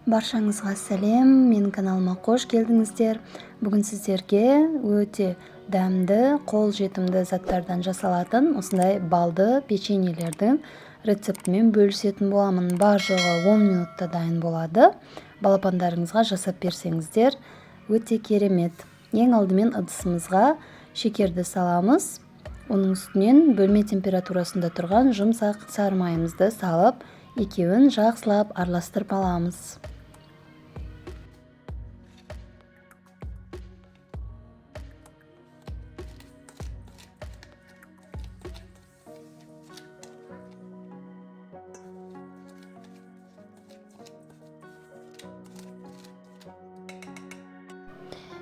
Баршаңызға сәлем, менің каналыма қош келдіңіздер. Бүгін сіздерге өте дәмді, қол жетімді заттардан жасалатын осындай балды печеньелердің рецептімен бөлісетін боламын. Бар жоғы 10 минутта дайын болады. Балапандарыңызға жасап берсеңіздер, өте керемет. Ең алдымен ыдысымызға шекерді саламыз. Оның үстінен бөлме температурасында тұрған жұмсақ сары майымызды салып, екеуін жақсылап араластырып аламыз.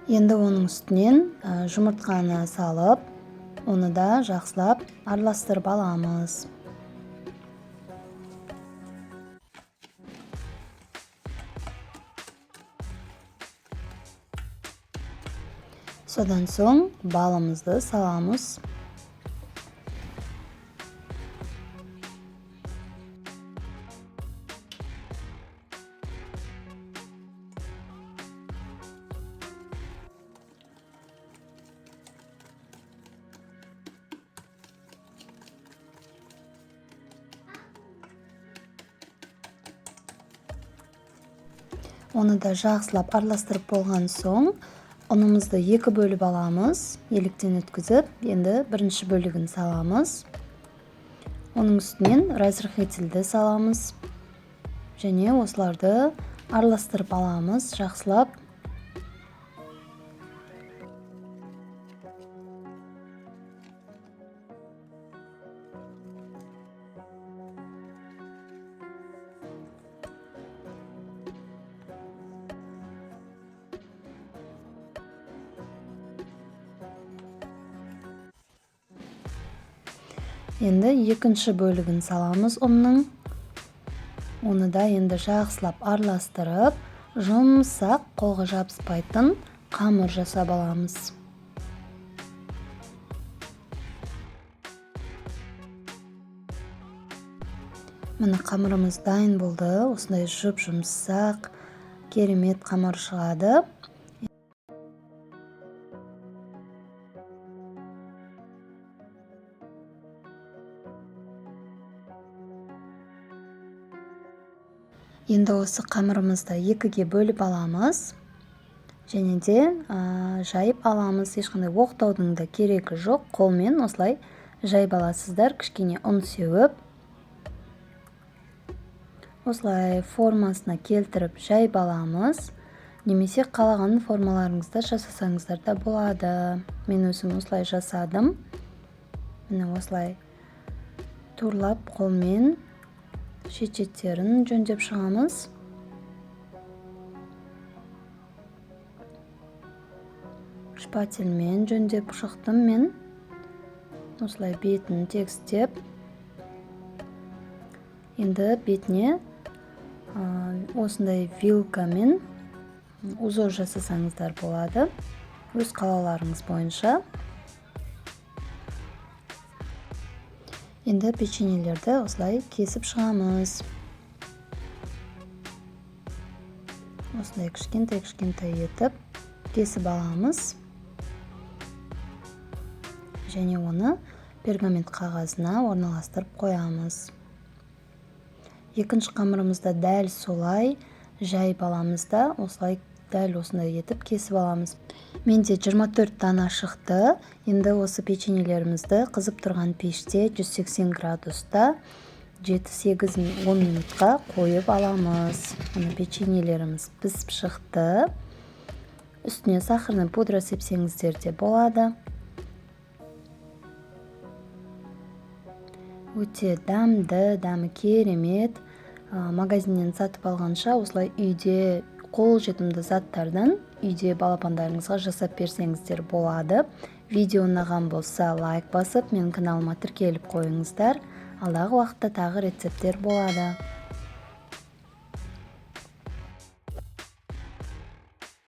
Енді оның үстінен жұмыртқаны салып, оны да жақсылап араластырып аламыз. Содан соң балымызды саламыз. Оны да жақсылап араластырып болған соң, ұнымызды екі бөліп аламыз, електен өткізіп, енді бірінші бөлігін саламыз. Оның үстінен разрыхлительді саламыз. Және осыларды араластырып аламыз, жақсылап. Енді екінші бөлігін саламыз ұнның. Оны да енді жақсылап араластырып, жұмсақ, қолға жабыспайтын қамыр жасап аламыз. Міне қамырымыз дайын болды. Осындай жұмсақ, керемет қамыр шығады. Енді осы қамырымызды екіге бөліп аламыз. Және де жайып аламыз. Ешқандай оқтаудың да керегі жоқ. Қолмен осылай жайып аласыздар. Кішкене ұн сеуіп. Осылай формасына келтіріп жайып аламыз. Немесе қалаған формаларыңызда жасасаңыздар да болады. Мен өзім осылай жасадым. Міне осылай турлап қолмен шет-шеттерін жөндеп шығамыз. Шпательмен жөндеп шықтым мен. Осылай бетін тегістеп. Енді бетіне осындай вилкамен узор жасасаңыздар болады. Өз қалауларыңыз бойынша. Енді печеньелерді осылай кесіп шығамыз. Осылай кішкентай етіп кесіп аламыз. Және оны пергамент қағазына орналастырып қоямыз. Екінші қамырымызда дәл солай жайып аламыз да, осылай дәл осындай етіп кесіп аламыз. Менде 24 дана шықты. Енді осы печеньелерімізді қызып тұрған пеште 180 градуста 7-8-10 минутқа қойып аламыз. Печеньелеріміз пісіп шықты. Үстіне сахарный пудра сепсеңіздер де болады. Өте дәмі керемет. Магазиннен сатып алғанша осылай үйде қол жетімді заттардан үйде балапандарыңызға жасап берсеңіздер болады. Видео ұнаған болса лайк басып, менің каналыма тіркеліп қойыңыздар. Алдағы уақытта тағы рецепттер болады.